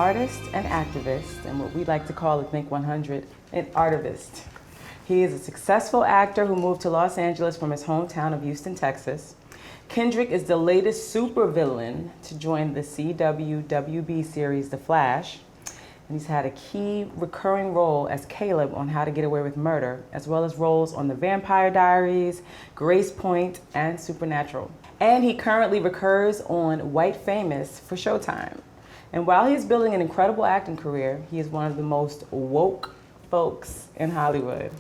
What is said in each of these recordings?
artist and activist, and what we like to call at Think 100, an artivist. He is a successful actor who moved to Los Angeles from his hometown of Houston, Texas. Kendrick is the latest supervillain to join the CW WB series The Flash, and he's had a key recurring role as Caleb on How to Get Away with Murder, as well as roles on The Vampire Diaries, Grace Point, and Supernatural. And he currently recurs on White Famous for Showtime. And while he's building an incredible acting career, he is one of the most woke folks in Hollywood.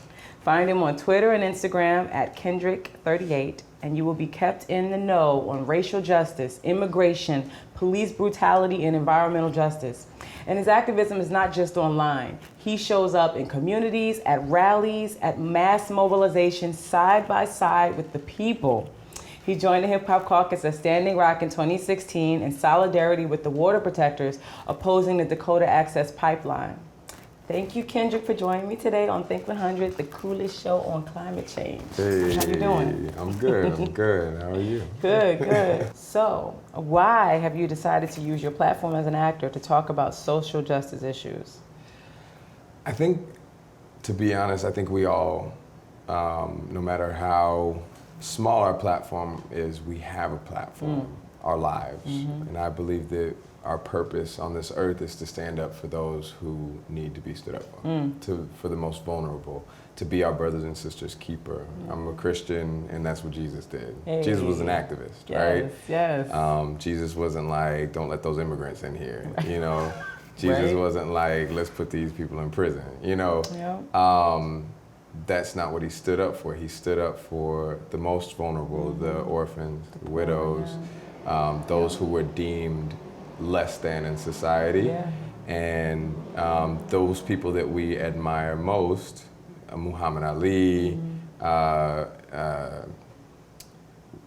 Find him on Twitter and Instagram at Kendrick38, and you will be kept in the know on racial justice, immigration, police brutality, and environmental justice. And his activism is not just online. He shows up in communities, at rallies, at mass mobilization, side by side with the people. He joined the Hip Hop Caucus at Standing Rock in 2016 in solidarity with the water protectors opposing the Dakota Access Pipeline. Thank you, Kendrick, for joining me today on Think 100, the coolest show on climate change. Hey, how you doing? I'm good, I'm good. How are you? Good, good. So, why have you decided to use your platform as an actor to talk about social justice issues? I think, to be honest, I think we all, no matter how small our platform is, we have a platform, our lives. And I believe that our purpose on this earth is to stand up for those who need to be stood up for, for the most vulnerable, to be our brothers and sisters' keeper. I'm a Christian, and that's what Jesus did. Hey. Jesus was an activist, right? Yes. Jesus wasn't like, don't let those immigrants in here, you know? Jesus wasn't like, let's put these people in prison, you know? Yep. That's not what he stood up for. He stood up for the most vulnerable, the orphans, the widows, those who were deemed less than in society, and those people that we admire most, Muhammad Ali,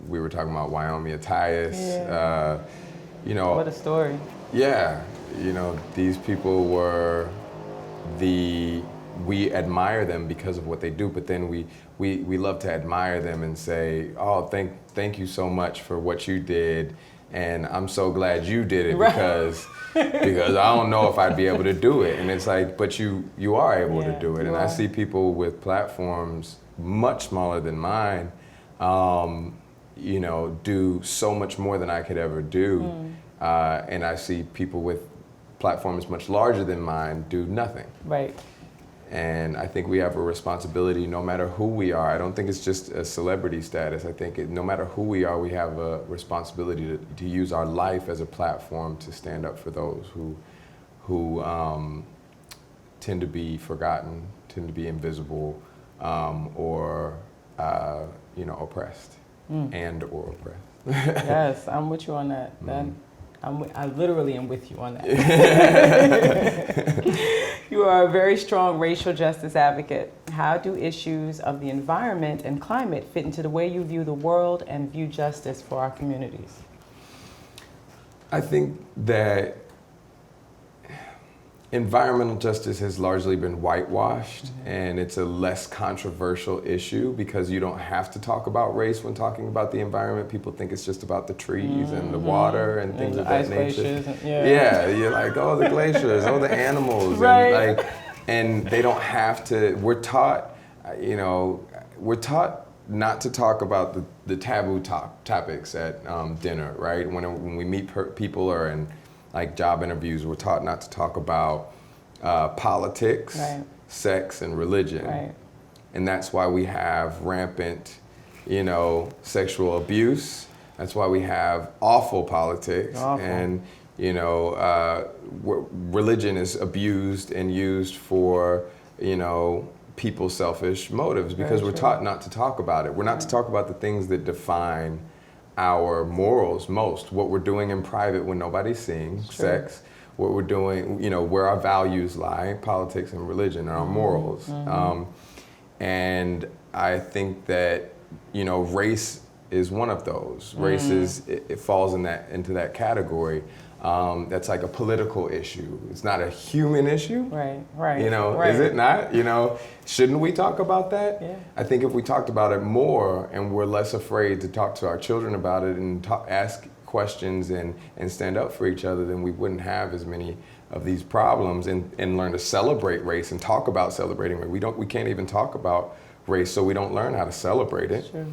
we were talking about Wyoming Attias, you know. What a story. Yeah, you know, these people were we admire them because of what they do, but then we love to admire them and say, oh, thank you so much for what you did. And I'm so glad you did it because I don't know if I'd be able to do it. And it's like, but you are able to do it. And I see people with platforms much smaller than mine, you know, do so much more than I could ever do. And I see people with platforms much larger than mine do nothing. Right. And I think we have a responsibility no matter who we are. I don't think it's just a celebrity status. I think no matter who we are, we have a responsibility to use our life as a platform to stand up for those who tend to be forgotten, tend to be invisible, or you know, oppressed and or oppressed. Yes, I'm with you on that. I literally am with you on that. You are a very strong racial justice advocate. How do issues of the environment and climate fit into the way you view the world and view justice for our communities? I think that environmental justice has largely been whitewashed, and it's a less controversial issue because you don't have to talk about race when talking about the environment. People think it's just about the trees and the water and things of that nature. Yeah, you're like, oh, the glaciers, oh, the animals, and they don't have to. We're taught, you know, not to talk about the taboo topics at dinner, right? When we meet people or in like job interviews, we're taught not to talk about politics, sex, and religion. And that's why we have rampant, you know, sexual abuse. That's why we have awful politics. And, you know, religion is abused and used for, you know, people's selfish motives because we're taught not to talk about it. We're not to talk about the things that define our morals most, what we're doing in private when nobody's seeing, sex, what we're doing, you know, where our values lie, politics and religion, and our morals. And I think that, you know, race is one of those. Race it falls into that category. That's like a political issue. It's not a human issue. Right. You know, is it not? You know, shouldn't we talk about that? Yeah. I think if we talked about it more and we're less afraid to talk to our children about it and ask questions and stand up for each other, then we wouldn't have as many of these problems and learn to celebrate race and talk about celebrating race. We can't even talk about race, so we don't learn how to celebrate it. Sure.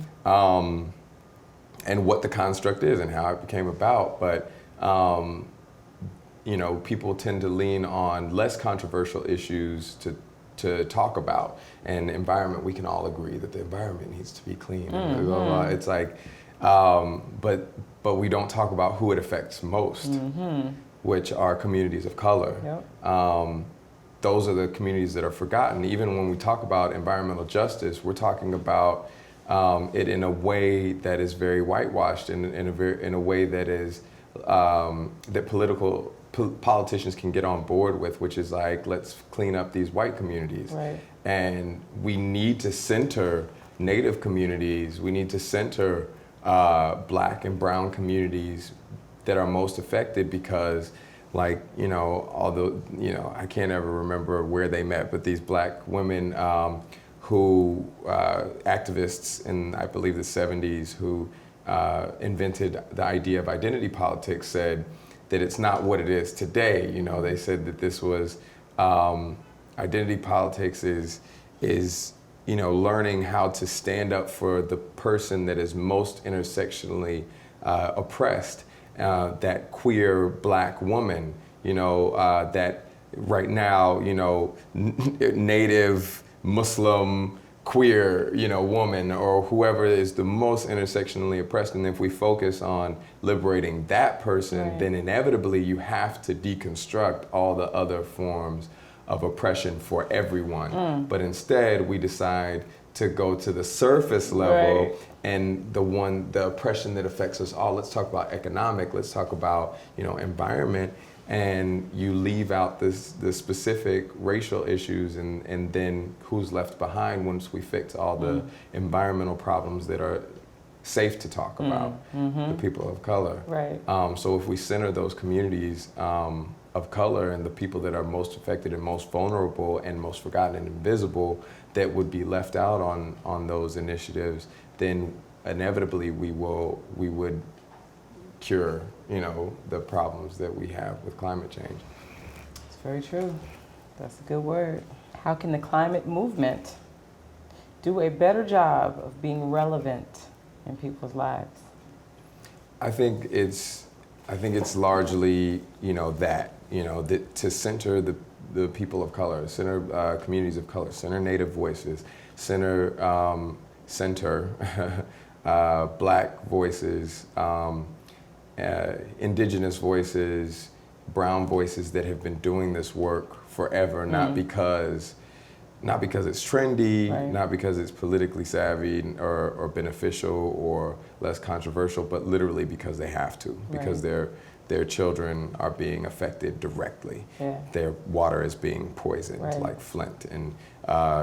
And what the construct is and how it became about. But you know, people tend to lean on less controversial issues to talk about. And environment, we can all agree that the environment needs to be clean. Mm-hmm. Blah, blah, blah. It's like, but we don't talk about who it affects most, mm-hmm. which are communities of color. Yep. Those are the communities that are forgotten. Even when we talk about environmental justice, we're talking about it in a way that is very whitewashed, in a way that is that politicians can get on board with, which is like, let's clean up these white communities. Right. And we need to center Native communities. We need to center Black and brown communities that are most affected, because, like, you know, although, you know, I can't ever remember where they met, but these Black women who, activists in, I believe, the 70s, who invented the idea of identity politics, said that it's not what it is today. You know, they said that this was, identity politics is, you know, learning how to stand up for the person that is most intersectionally oppressed, that queer Black woman, you know, that right now, you know, Native, Muslim, queer, you know, woman, or whoever is the most intersectionally oppressed. And if we focus on liberating that person, right. then inevitably you have to deconstruct all the other forms of oppression for everyone. But instead we decide to go to the surface level, right. and the oppression that affects us all. Let's talk about economic, let's talk about, you know, environment, and you leave out the specific racial issues, and then who's left behind once we fix all the environmental problems that are safe to talk about, the people of color. Right. So if we center those communities of color and the people that are most affected and most vulnerable and most forgotten and invisible, that would be left out on those initiatives, then inevitably we would cure, you know, the problems that we have with climate change. It's very true. That's a good word. How can the climate movement do a better job of being relevant in people's lives? I think it's largely, you know, to center the people of color, center communities of color, center Native voices, center Black voices, indigenous voices, brown voices that have been doing this work forever, not because it's trendy, right. not because it's politically savvy or beneficial or less controversial, but literally because they have to, because right. their children are being affected directly. Yeah. Their water is being poisoned, right. like Flint and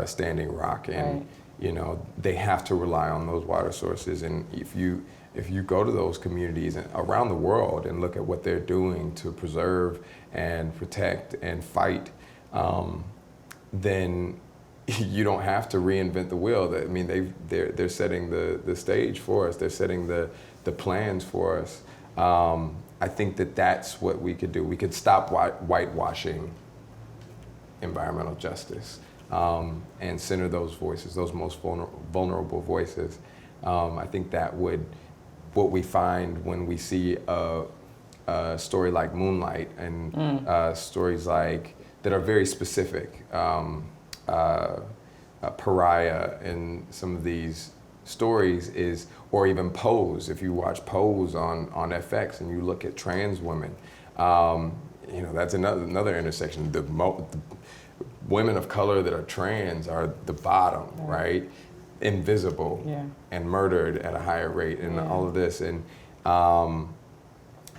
Standing Rock, and right. you know, they have to rely on those water sources. And if you go to those communities around the world and look at what they're doing to preserve and protect and fight, then you don't have to reinvent the wheel. I mean, they're setting the stage for us. They're setting the plans for us. I think that's what we could do. We could stop whitewashing environmental justice, and center those voices, those most vulnerable voices. I think that would, what we find when we see a story like Moonlight and stories like that are very specific, Pariah and some of these stories is, or even Pose. If you watch Pose on FX and you look at trans women, you know, that's another intersection. The women of color that are trans are the bottom, right? Invisible, and murdered at a higher rate, and all of this. And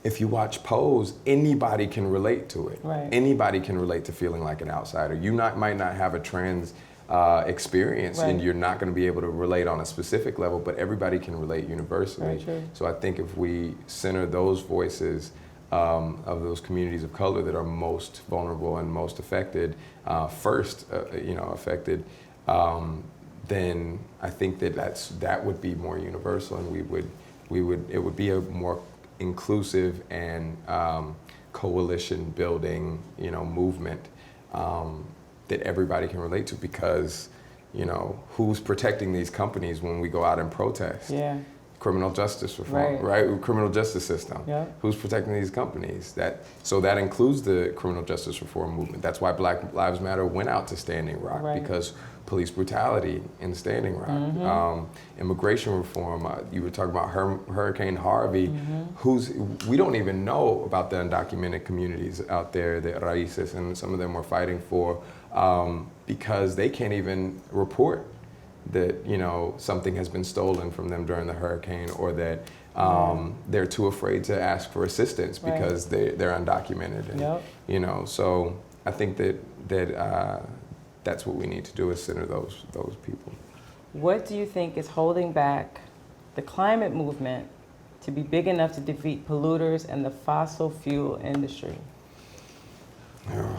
if you watch Pose, anybody can relate to it. Right. Anybody can relate to feeling like an outsider. You might not have a trans experience, right. and you're not going to be able to relate on a specific level, but everybody can relate universally. So I think if we center those voices of those communities of color that are most vulnerable and most affected, affected, then I think that would be more universal, and it would be a more inclusive and coalition building, movement that everybody can relate to, because, who's protecting these companies when we go out and protest? Yeah. Criminal justice reform, right? Criminal justice system. Yep. Who's protecting these companies? So that includes the criminal justice reform movement. That's why Black Lives Matter went out to Standing Rock, because police brutality in Standing Rock. Immigration reform. You were talking about Hurricane Harvey. We don't even know about the undocumented communities out there, the raíces, and some of them we're fighting for, because they can't even report that something has been stolen from them during the hurricane, or that they're too afraid to ask for assistance because they're undocumented. And, so I think that that's what we need to do, is center those people. What do you think is holding back the climate movement to be big enough to defeat polluters and the fossil fuel industry? The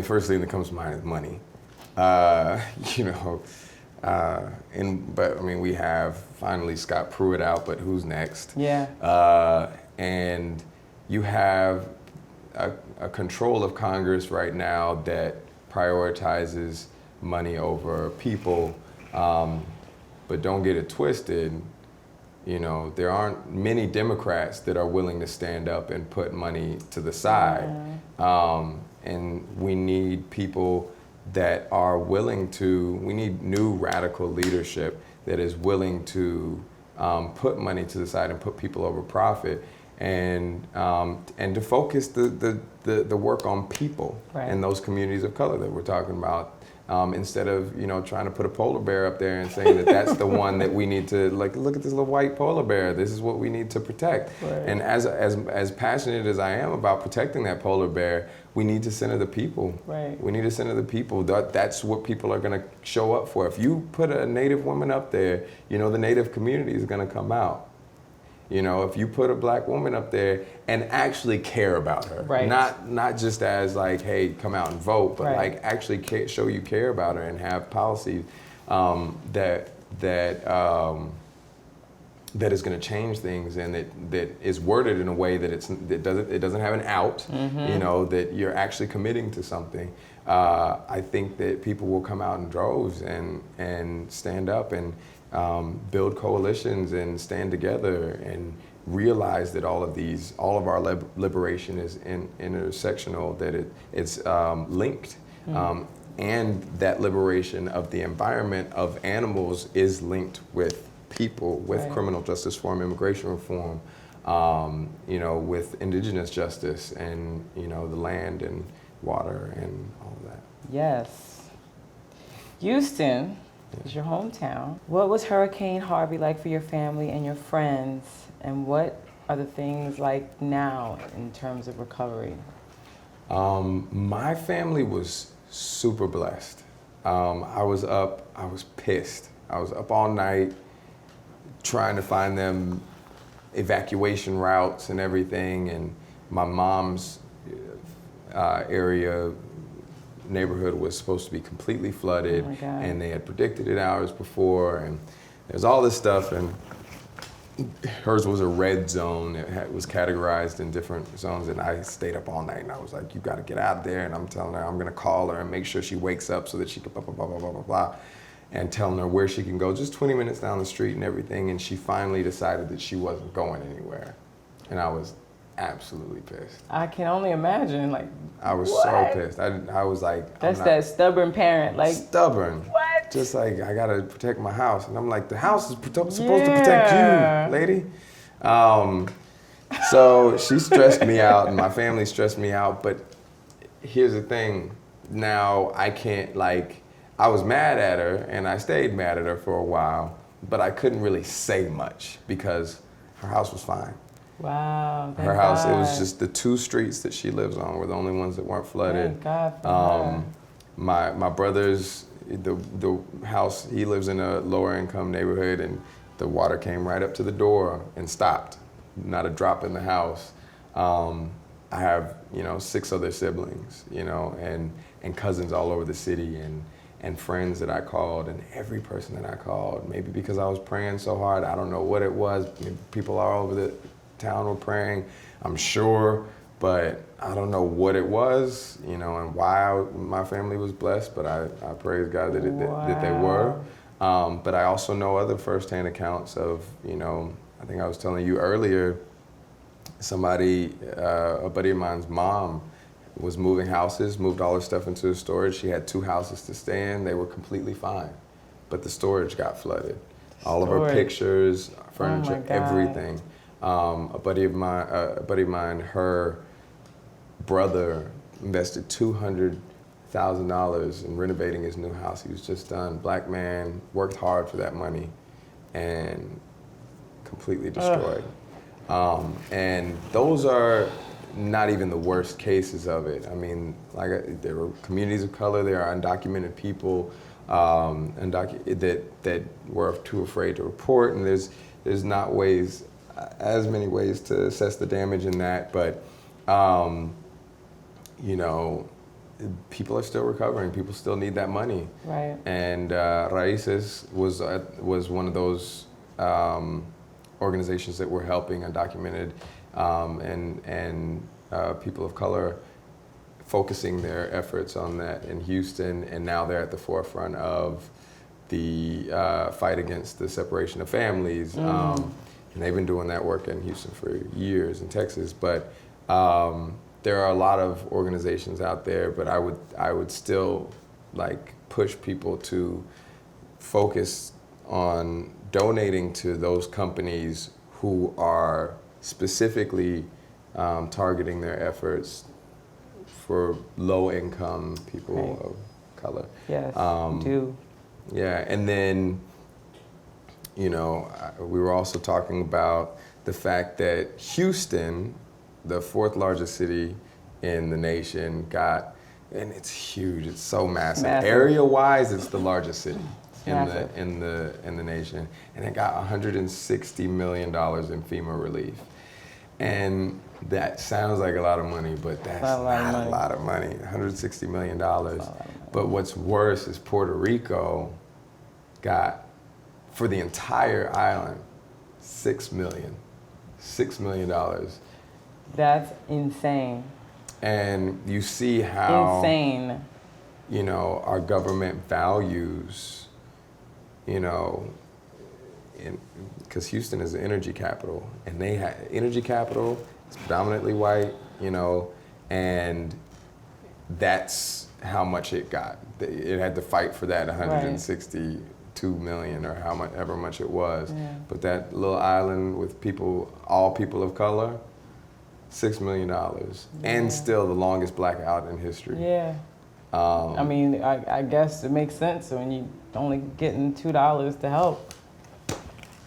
first thing that comes to mind is money. We have finally Scott Pruitt out, but who's next? Yeah. And you have a control of Congress right now that prioritizes money over people, but don't get it twisted. There aren't many Democrats that are willing to stand up and put money to the side. And we need people that are willing to, we need new radical leadership that is willing to put money to the side and put people over profit, and to focus the work on people and those communities of color that we're talking about, instead of trying to put a polar bear up there and saying that that's the one that we need to, like, look at this little white polar bear, this is what we need to protect. And as passionate as I am about protecting that polar bear, we need to center the people. We need to center the people. That's what people are going to show up for. If you put a Native woman up there, the Native community is going to come out. If you put a Black woman up there and actually care about her, not just as like, hey, come out and vote, but like actually show you care about her and have policies that is going to change things, and that is worded in a way that it doesn't have an out, that you're actually committing to something. I think that people will come out in droves and stand up and build coalitions and stand together and realize that all of our liberation is intersectional, that it's linked. And that liberation of the environment, of animals, is linked with people, with criminal justice reform, immigration reform, with indigenous justice, and the land and water and all of that. Yes. Houston is your hometown. What was Hurricane Harvey like for your family and your friends, and what are the things like now in terms of recovery? My family was super blessed. I was pissed. I was up all night trying to find them evacuation routes and everything, and my mom's neighborhood was supposed to be completely flooded, and they had predicted it hours before, and there's all this stuff, and hers was a red zone. It was categorized in different zones, and I stayed up all night, and I was like, you got to get out there, and I'm telling her I'm going to call her and make sure she wakes up so that she can blah, blah, blah, blah, blah, blah, blah, and telling her where she can go, just 20 minutes down the street and everything, and she finally decided that she wasn't going anywhere, and I was absolutely pissed. I can only imagine, like, I was so pissed. I was like, that's that stubborn parent, like, stubborn. What? Just like, I gotta protect my house, and I'm like, the house is supposed to protect you, lady. So she stressed me out, and my family stressed me out. But here's the thing: now I can't, like, I was mad at her, and I stayed mad at her for a while, but I couldn't really say much because her house was fine. Wow. Her house, it was just the 2 streets that she lives on were the only ones that weren't flooded. Thank God for her. My brother's, the house, he lives in a lower income neighborhood, and the water came right up to the door and stopped. Not a drop in the house. I have, 6 other siblings, and cousins all over the city, and friends that I called, and every person that I called, maybe because I was praying so hard, I don't know what it was. People all over town were praying, I'm sure, but I don't know what it was, you know, and why my family was blessed, but I praise God that, that they were. But I also know other firsthand accounts of, you know, I think I was telling you earlier, somebody, a buddy of mine's mom was moving houses, moved all her stuff into the storage. She had 2 houses to stay in. They were completely fine, but the storage got flooded. All of her pictures, furniture, everything. A buddy of mine, her brother invested $200,000 in renovating his new house. He was just done. Black man, worked hard for that money, and completely destroyed. And those are not even the worst cases of it. I mean, like, there were communities of color, there are undocumented people that were too afraid to report, and there's not as many ways to assess the damage in that, but you know, people are still recovering. People still need that money. Right. And Raíces was one of those organizations that were helping undocumented and people of color, focusing their efforts on that in Houston, and now they're at the forefront of the fight against the separation of families. And they've been doing that work in Houston for years, in Texas. But there are a lot of organizations out there, but I would still like push people to focus on donating to those companies who are specifically targeting their efforts for low-income people of color. Yes, do. Yeah, and then, you know, we were also talking about the fact that Houston, the 4th largest city in the nation, and it's huge, it's so massive. Area-wise, it's the largest city in the nation, and it got $160 million in FEMA relief. And that sounds like a lot of money, but that's not a lot of money. $160 million. But what's worse is Puerto Rico got, for the entire island, $6 million. $6 million. That's insane. And you see how insane, you know, our government values, you know, because Houston is the energy capital, and they have energy capital. It's predominantly white, you know, and that's how much it got. It had to fight for that 162 million or however much it was. Yeah. But that little island with all people of color, $6 million, and still the longest blackout in history. Yeah. I mean, I guess it makes sense when you only getting $2 to help.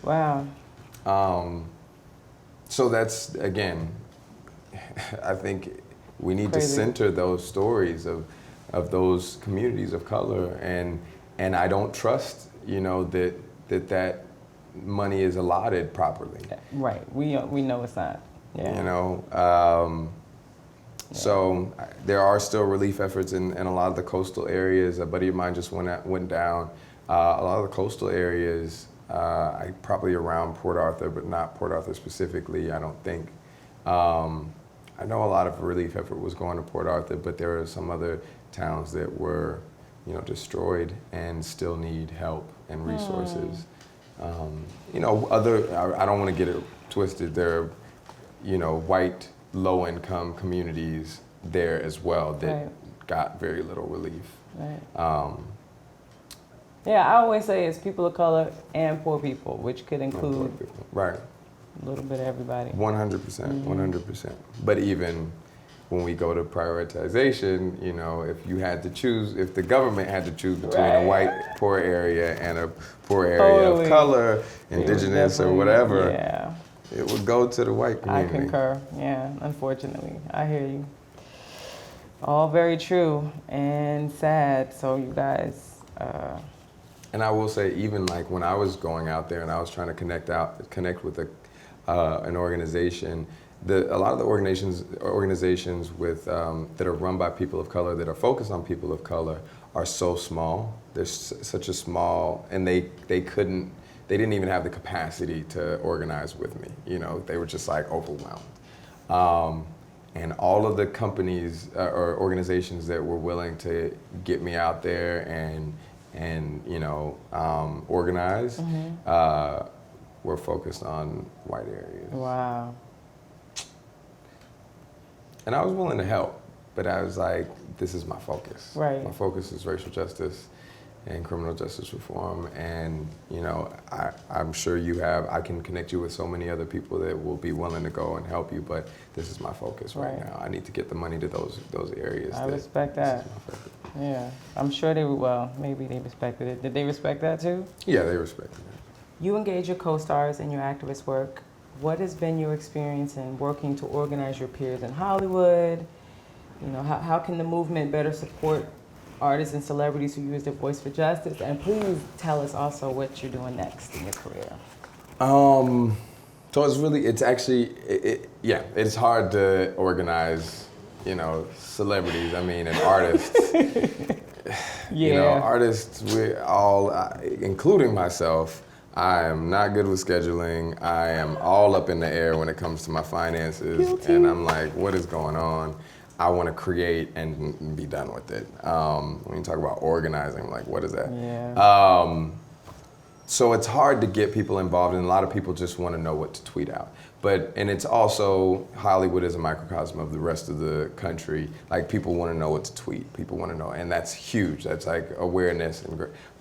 Wow. So that's, again, I think we need to center those stories of those communities of color, and I don't trust, you know, that money is allotted properly. Right. We know it's not. Yeah. You know, so there are still relief efforts in a lot of the coastal areas. A buddy of mine just went down. A lot of the coastal areas, probably around Port Arthur, but not Port Arthur specifically, I don't think. I know a lot of relief effort was going to Port Arthur, but there are some other towns that were, you know, destroyed and still need help and resources. You know, I don't want to get it twisted. There are, you know, white low-income communities there as well that got very little relief. Right. Yeah, I always say it's people of color and poor people, which could include a little bit of everybody. 100%, 100%. But even when we go to prioritization, you know, if the government had to choose between a white poor area and a poor area of color, indigenous or whatever, it would go to the white community. I concur, yeah, unfortunately. I hear you. All very true and sad, so you guys. And I will say, even like when I was going out there and I was trying to connect with an organization, a lot of the organizations with that are run by people of color, that are focused on people of color, are so small. They're such a small, and they couldn't they didn't even have the capacity to organize with me. You know, they were just like overwhelmed. And all of the companies or organizations that were willing to get me out there and you know, organize were focused on white areas. Wow. And I was willing to help, but I was like, this is my focus. Right. My focus is racial justice and criminal justice reform. And, you know, I'm sure I can connect you with so many other people that will be willing to go and help you, but this is my focus right now. I need to get the money to those areas. I respect that. Yeah, I'm sure maybe they respected it. Did they respect that too? Yeah, they respected it. You engage your co-stars in your activist work. What has been your experience in working to organize your peers in Hollywood? You know, how can the movement better support artists and celebrities who use their voice for justice? And please tell us also what you're doing next in your career. So it's hard to organize, you know, celebrities, and artists. You know, artists, we all, including myself, I am not good with scheduling. I am all up in the air when it comes to my finances. Guilty. And I'm like, what is going on? I want to create and be done with it. When you talk about organizing, I'm like, what is that? Yeah. So it's hard to get people involved, and a lot of people just want to know what to tweet out. And it's also, Hollywood is a microcosm of the rest of the country. Like, people want to know what to tweet. People want to know, and that's huge. That's like awareness.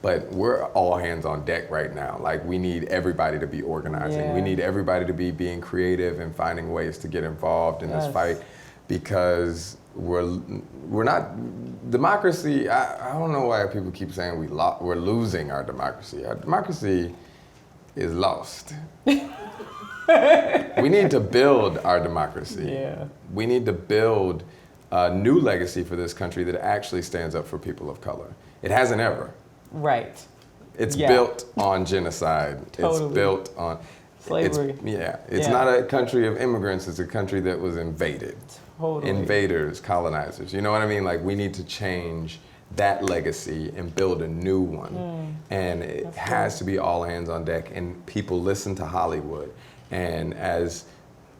But we're all hands on deck right now. Like, we need everybody to be organizing. Yeah. We need everybody to be being creative and finding ways to get involved in this fight, because we're not, democracy, I don't know why people keep saying we're losing our democracy. Our democracy is lost. We need to build our democracy. Yeah. We need to build a new legacy for this country that actually stands up for people of color. It hasn't ever. Right. It's built on genocide. Totally. It's built on slavery. It's not a country of immigrants. It's a country that was invaded. Totally. Invaders, colonizers. You know what I mean? Like, we need to change that legacy and build a new one. And it has to be all hands on deck, and people listen to Hollywood. And as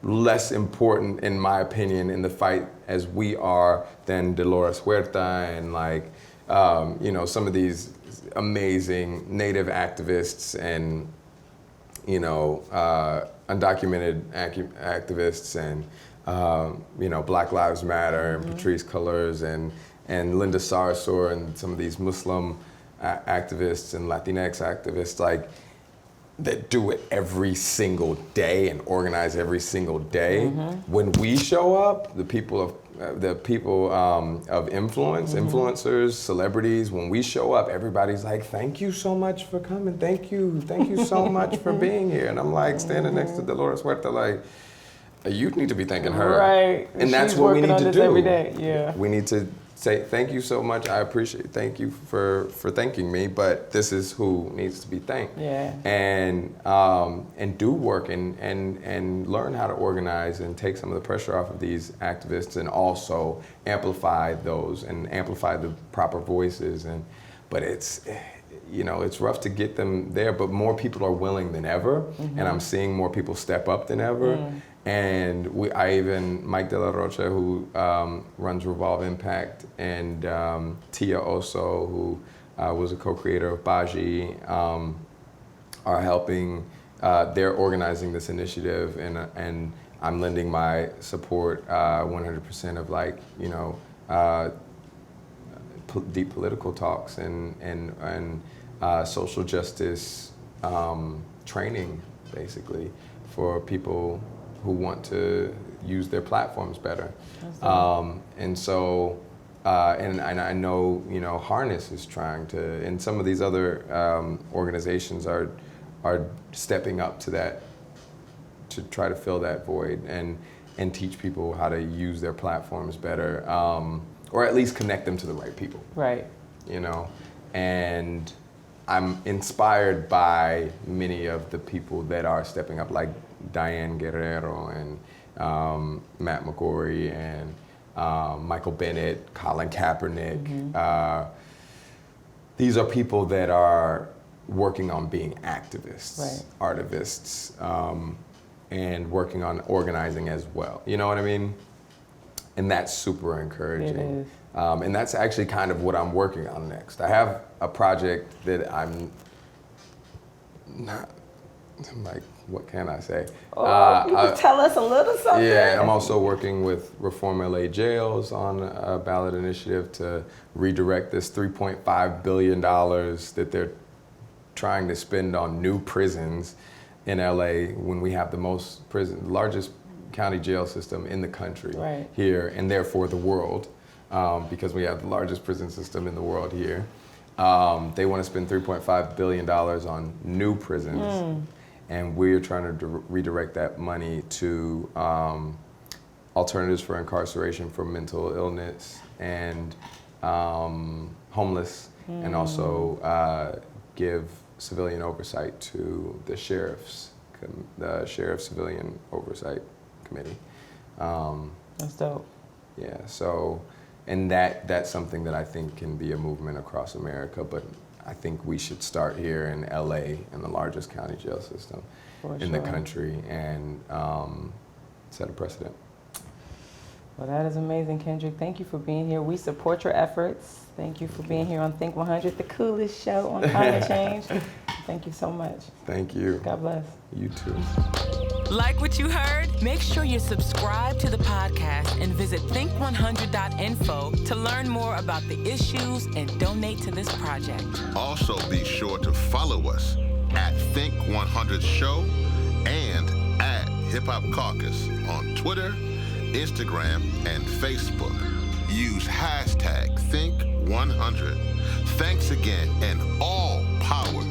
less important, in my opinion, in the fight as we are than Dolores Huerta and you know, some of these amazing Native activists and, you know, undocumented activists and, you know, Black Lives Matter and Patrisse Cullors and Linda Sarsour and some of these Muslim activists and Latinx activists, like, that do it every single day and organize every single day. When we show up, the people of influence, influencers, celebrities, when we show up, everybody's like, thank you so much for coming. Thank you so much for being here. And I'm like standing next to Dolores Huerta, like, you need to be thanking her. Right. And that's what we need to do. Every day. Yeah. We need to say, thank you so much. I appreciate it. Thank you for thanking me, but this is who needs to be thanked. Yeah. And do work and learn how to organize and take some of the pressure off of these activists, and also amplify those and amplify the proper voices. But it's, you know, it's rough to get them there, but more people are willing than ever. And I'm seeing more people step up than ever. And Mike De La Rocha, who runs Revolve Impact, and Tia Oso, who was a co-creator of Baji, are helping. They're organizing this initiative, and I'm lending my support 100% of, like, you know, deep political talks and social justice training, basically, for people who want to use their platforms better. And so, and I know, you know, Harness is trying to, and some of these other organizations are stepping up to that, to try to fill that void and teach people how to use their platforms better, or at least connect them to the right people. Right. You know, and I'm inspired by many of the people that are stepping up, like Diane Guerrero and Matt McGorry and Michael Bennett, Colin Kaepernick. These are people that are working on being activists, artivists, and working on organizing as well. You know what I mean? And that's super encouraging. It is. And that's actually kind of what I'm working on next. I have a project that I'm like, what can I say? You can tell us a little something. Yeah, I'm also working with Reform LA Jails on a ballot initiative to redirect this $3.5 billion that they're trying to spend on new prisons in LA when we have the largest county jail system in the country here, and therefore the world, because we have the largest prison system in the world here. They want to spend $3.5 billion on new prisons, and we're trying to redirect that money to alternatives for incarceration for mental illness and homeless, and also give civilian oversight to the sheriff's Civilian Oversight Committee. That's dope. Yeah, so, and that's something that I think can be a movement across America, but I think we should start here in LA, in the largest county jail system in the country, and set a precedent. Well, that is amazing, Kendrick. Thank you for being here. We support your efforts. Thank you for being here on Think 100, the coolest show on climate change. Thank you so much. Thank you. God bless. You too. Like what you heard? Make sure you subscribe to the podcast and visit think100.info to learn more about the issues and donate to this project. Also, be sure to follow us at Think 100 Show and at Hip Hop Caucus on Twitter, Instagram, and Facebook. Use hashtag Think100. Thanks again, and all power